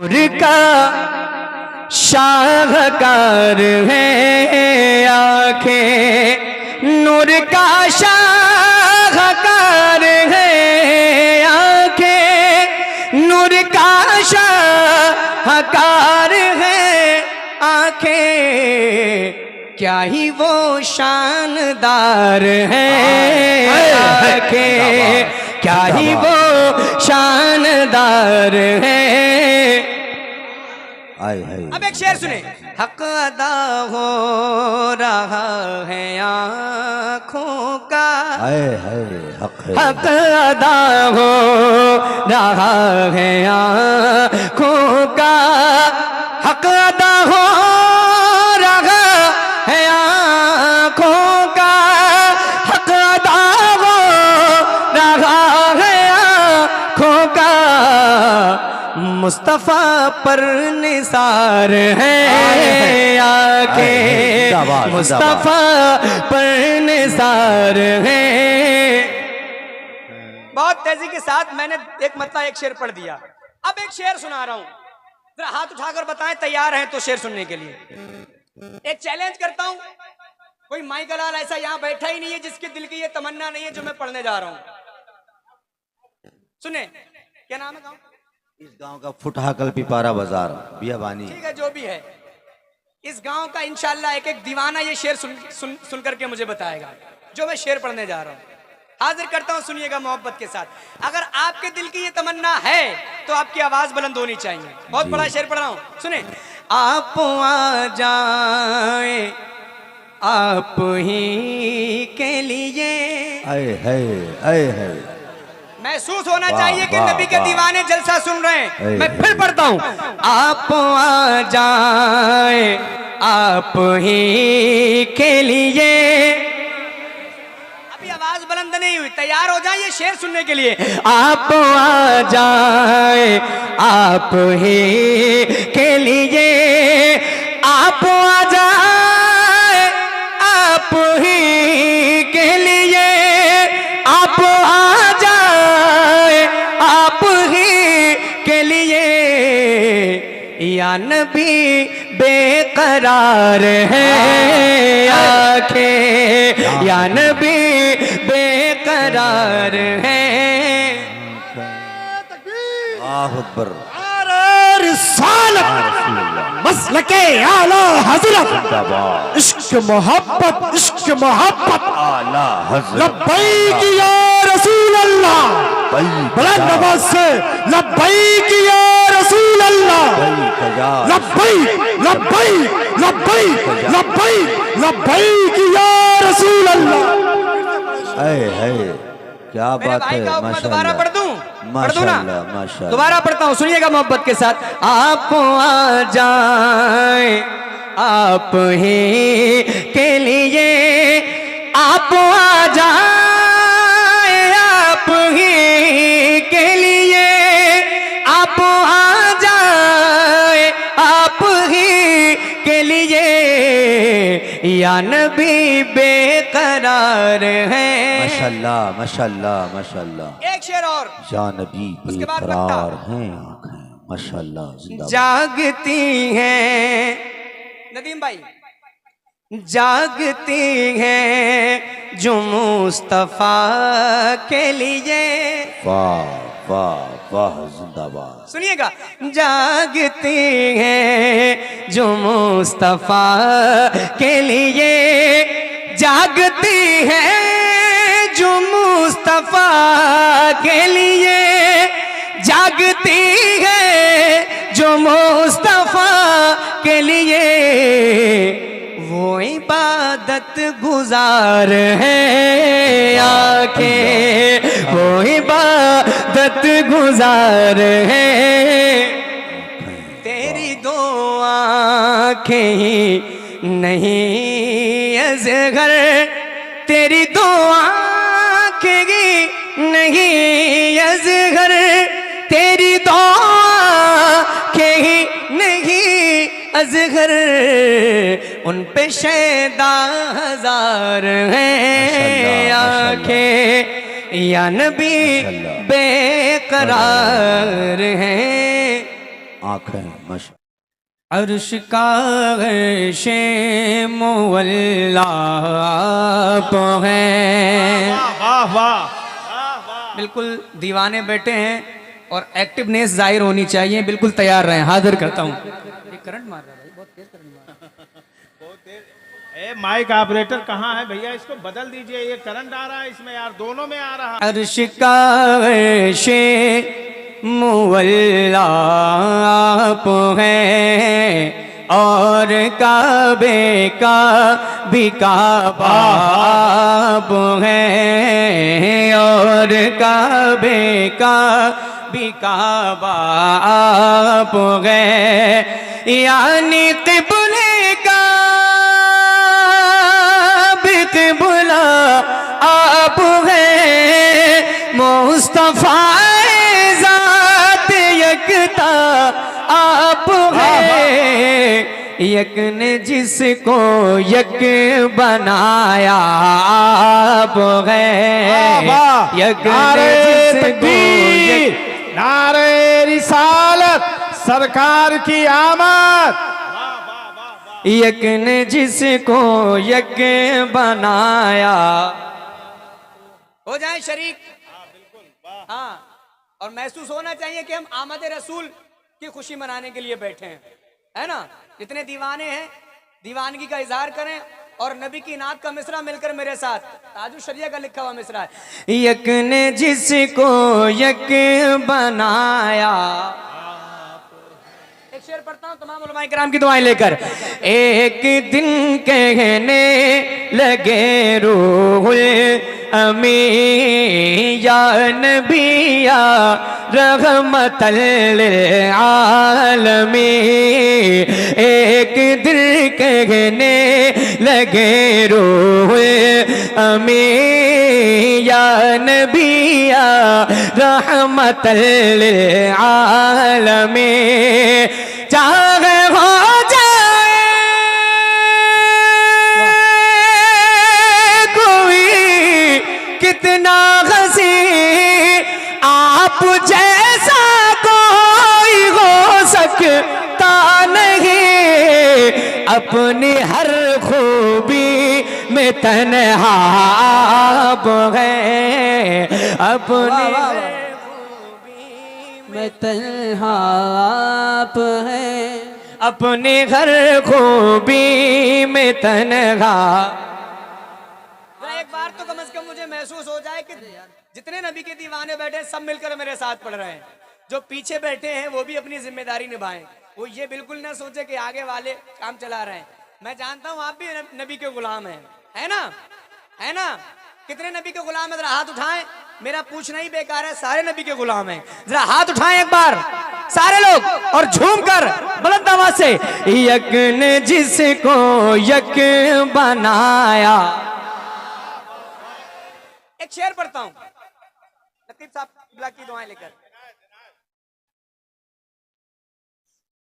नूर का शाहकार है आंखें, नूर का शाहकार है आंखें, नूर का शाहकार है आंखें, क्या ही वो शानदार है आंखें, क्या ही वो शानदार है। अब एक शेर सुने। हक अदा हो रहा है आँखों का, हक अदा हो रहा है आँखों का, हक अदा हो रहा है आँखों का, हक अदा हो रहा है आँखों का, मुस्तफा पर निसार है आके, मुस्तफा पर निसार है। बहुत तेजी के साथ मैंने एक मतलब एक शेर पढ़ दिया। अब एक शेर सुना रहा हूं, जरा हाथ उठाकर बताएं तैयार हैं तो शेर सुनने के लिए। एक चैलेंज करता हूं, कोई माइक लाल ऐसा यहां बैठा ही नहीं है जिसके दिल की ये तमन्ना नहीं है जो मैं पढ़ने जा रहा हूं। सुने, क्या नाम है गाँव? इस गांव का फुटहा कल पिपारा बाजार बियाबानी। ठीक है, जो भी है, इस गांव का इंशाल्लाह एक एक दीवाना ये शेर सुन करके मुझे बताएगा जो मैं शेर पढ़ने जा रहा हूं। हाजिर करता हूं, सुनिएगा मोहब्बत के साथ। अगर आपके दिल की ये तमन्ना है तो आपकी आवाज बुलंद होनी चाहिए। बहुत बड़ा शेर पढ़ रहा हूं, सुने। आप आ जाए आप ही के लिए, आए है, आए है। महसूस होना चाहिए कि नबी के दीवाने जलसा सुन रहे हैं। मैं फिर पढ़ता हूं। आप आ जाए आप ही के लिए, अभी आवाज बुलंद नहीं हुई, तैयार हो जाइए शेर सुनने के लिए। आप आ जाए आप ही के लिए, आप आ जाए आप ही के लिए, आप आ जाए आप ही के लिए, या नबी बेकरार है आंखें, या नबी बेकरार है। अकबर मसलके आला हजरत, इश्क मोहब्बत, इश्क मोहब्बत, आला हजरत, लब्बैक या रसूल अल्लाह, बुलंद आवाज से लब्बैक या रसूल अल्लाह, लब्बैक लब्बैक लब्बैक लब्बैक लब्बैक या रसूल अल्लाह। है क्या बात है, मैं दोबारा पढ़ दूं? माशाअल्लाह, माशाअल्लाह। दोबारा पढ़ता हूं, सुनिएगा मोहब्बत के साथ। आप आ जाए आप ही के लिए, आप आ जाए आप ही के लिए, आप आ जाए आप ही के लिए, या नबी बेकरार है। माशाअल्लाह, माशाअल्लाह, माशाअल्लाह। एक शेर और, या नबी उसके बाद बेकरार हैं आंखें, माशाअल्लाह, जिंदाबाद। जागती हैं नदीम भाई, जागती हैं जो मुस्तफा के लिए। वाह वाह वाह, जिंदाबाद। सुनिएगा, जागती हैं जो मुस्तफा के लिए, जागती हैं जो मुस्तफा के लिए, जागती है जो मुस्तफा के लिए, वो इबादत गुजार है आंखें, वो इबादत गुजार है। तेरी दो आंखें ही नहीं असगर, तेरी दो आंखें ही नहीं असगर, तेरी दो आंखें ही नहीं असगर, उन पे शैदा हजार हैं आंखें, या नबी बेकरार हैं। आंखें मश अर्श का अर्शे मुअल्ला आप हैं। वाह वाह। बिल्कुल दीवाने बैठे हैं और एक्टिवनेस जाहिर होनी चाहिए, बिल्कुल तैयार रहें। हाजिर करता हूँ। ये करंट मार रहा है भाई, बहुत तेज करंट मार रहा है। ए माइक ऑपरेटर कहाँ है भैया, इसको बदल दीजिए, ये करंट आ रहा है इसमें यार, दोनों में आ रहा है। अर्श का अर्शे मुअल्ला आप हैं और काबे का भी काबा आप हैं और काबे का भी काबा आप हैं, यानी क़िबले का भी क़िबला आप हैं। मुस्तफ़ा यकता आप हैं, यक ने जिसको यक बनाया आप हैं, यक ने जिसको यक। नारे रिसालत, सरकार की आमद। यक ने जिसको यक बनाया। हो जाए शरीक। हाँ, और महसूस होना चाहिए कि हम आमद रसूल की खुशी मनाने के लिए बैठे हैं, है ना। जितने दीवाने हैं दीवानगी का इजहार करें और नबी की नात का मिसरा मिलकर मेरे साथ। ताजुश शरिया का लिखा हुआ मिसरा है। यक ने जिसको यक बनाया। एक शेर पढ़ता हूँ तमाम उलमाए किराम की दुआएं लेकर। एक दिन कहने लगे रूहुल अमी या नबी या रहमतल लिल आलमी। एक दिल कहने लगे रूहुल अमी या नबी या रहमतल लिल आलमी। चाहे हो कितना हसी आप जैसा कोई हो सकता नहीं, अपनी हर खूबी में तन्हा आप हैं, अपनी हर खूबी में तन्हा आप हैं, अपनी हर खूबी में तन्हा। एक बार तो कम से कम मुझे महसूस हो जाए कि जितने नबी के दीवाने बैठे हैं सब मिलकर मेरे साथ पढ़ रहे हैं। जो पीछे बैठे हैं वो भी अपनी जिम्मेदारी निभाएं। वो ये बिल्कुल ना सोचे कि आगे वाले काम चला रहे हैं। मैं जानता हूँ आप भी नबी के गुलाम हैं, है ना, है ना। कितने नबी के गुलाम है, जरा हाथ उठाएं। मेरा पूछना ही बेकार है, सारे नबी के गुलाम हैं। जरा हाथ उठाएं एक बार सारे लोग और झूम कर बुलंद आवाज से। यक ने जिसको यक बनाया। एक शेर पढ़ता हूं नकीब साहब की दुआएं लेकर।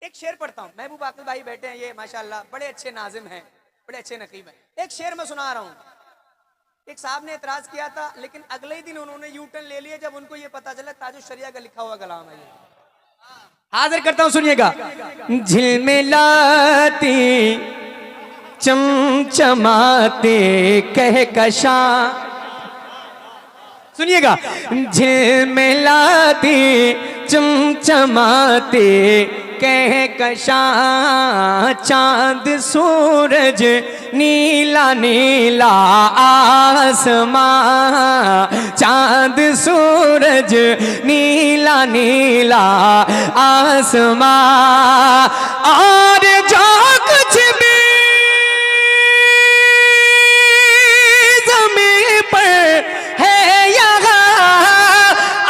एक शेर पढ़ता हूं। महबूब आकिल भाई बैठे हैं, ये माशाल्लाह बड़े अच्छे नाजिम हैं, बड़े अच्छे नकीब हैं। एक शेर मैं सुना रहा हूं। एक साहब ने एतराज किया था, लेकिन अगले ही दिन उन्होंने यू टर्न ले लिया जब उनको ये पता चला ताजुश शरिया का लिखा हुआ कलाम है ये। हाजिर करता हूं, सुनिएगा। झिलमिलाती चमचमाते कहकशा, सुनिएगा। झिलमिलाती चमचमाते कहकशा, चांद सूरज नीला नीला आसमां, चांद सूरज नीला नीला आसमां। और जो कुछ भी ज़मीन पर है यहाँ,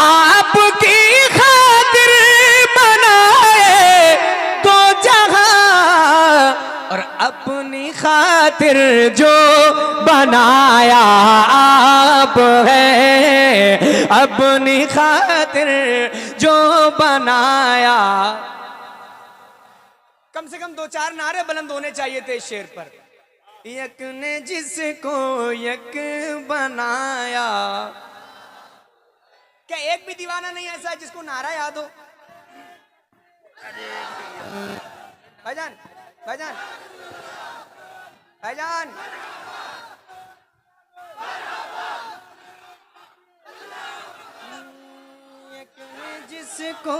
आपकी खातिर बनाए तो जहां, और अपनी खातिर जो बनाया आप है, अपनी खातिर जो बनाया। कम से कम 2-4 नारे बुलंद होने चाहिए थे इस शेर पर। यक ने जिसको यक बनाया। क्या एक भी दीवाना नहीं ऐसा है जिसको नारा याद हो? भाईजान भाईजान भाईजान जिसको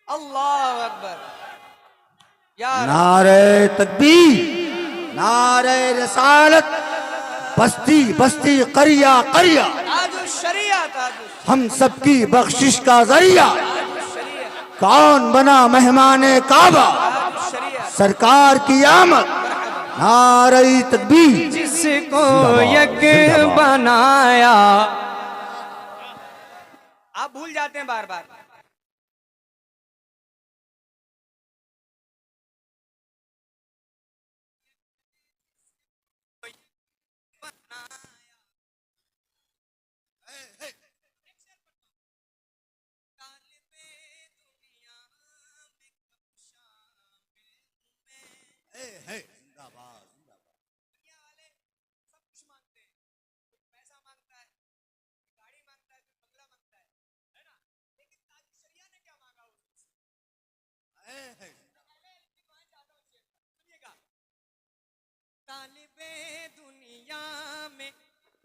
अल्लाह अकबर यार नारे तकबीर, नारे रसालत, बस्ती बस्ती करिया करिया, ताजुश शरिया ताजुश हम सबकी बख्शिश का जरिया। शरिया कौन बना मेहमाने काबा, ताजुश शरिया सरकार की आमद। नारे तकबीर, जिसको यक बनाया। आप भूल जाते हैं बार बार। तालिबे दुनिया में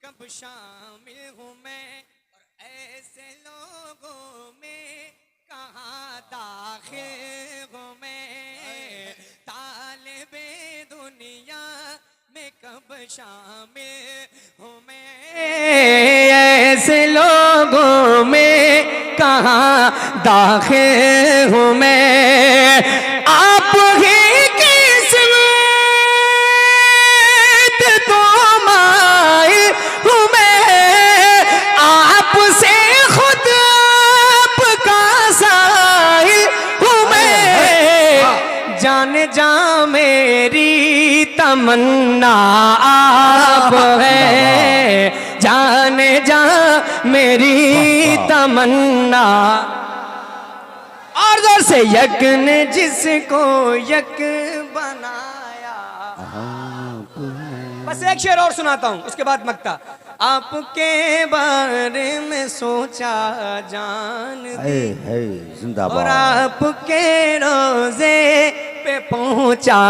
कब शामिल हूँ मैं, और ऐसे लोगों में कहाँ दाखिल हूँ मैं। तालिबे दुनिया में कब शामिल हूँ मैं, ऐसे लोगों में कहाँ दाखिल हूँ मैं। आप ही जा मेरी तमन्ना आप है, जाने जा मेरी तमन्ना। और जोर से यक ने जिसको यक बनाया। बस एक शेर और सुनाता हूं, उसके बाद मक्ता। आपके बारे में सोचा जान दी, और जिंदाबाद। आपके रोजे पे पहुंचा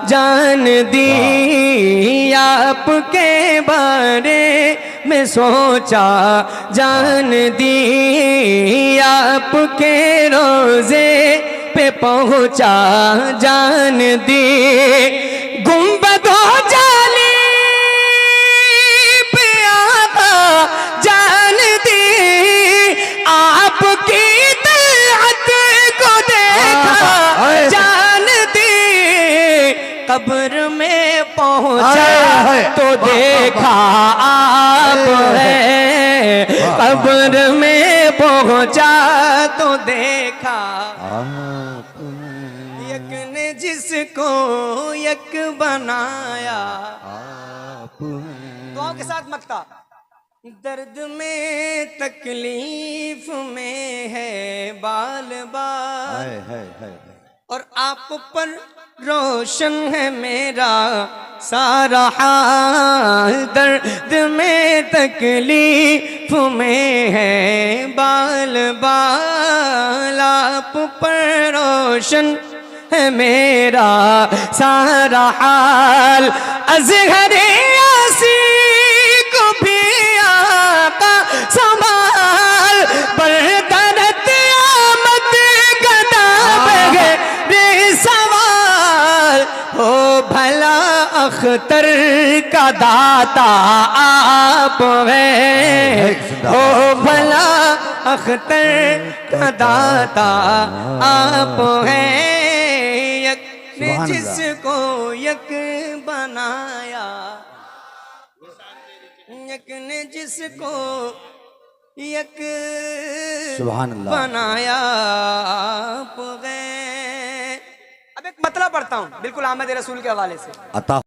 जान दी। आपके बारे में सोचा जान दी, आपके रोजे पे पहुंचा जान दी। गुंबदों जाली पे आका जान दी, आपकी तलअत को देखा जान दी। कब्र में पहुंचा तो देखा आप है, कब्र में पहुंचा तो देखा यक ने जिसको यक बनाया। दुआओं के साथ मक्ता। दर्द में तकलीफ में है बाल बाल, और आप पर रोशन है मेरा सारा हाल। दर्द में तकलीफ में है बाल बाल, आप पर रोशन है मेरा सारा हाल। अज़हरे यासी को भी आका संभाल, बरदरत आमद गदा बगैर सवाल। हो भला अख्तर का दाता आप है, हो भला अख्तर का दाता आप है। यक ने जिसको यक बनाया, यक ने जिसको यक सुभान अल्लाह बनाया आप गए। अब एक मतलब पढ़ता हूँ बिल्कुल आमद रसूल के हवाले से। अता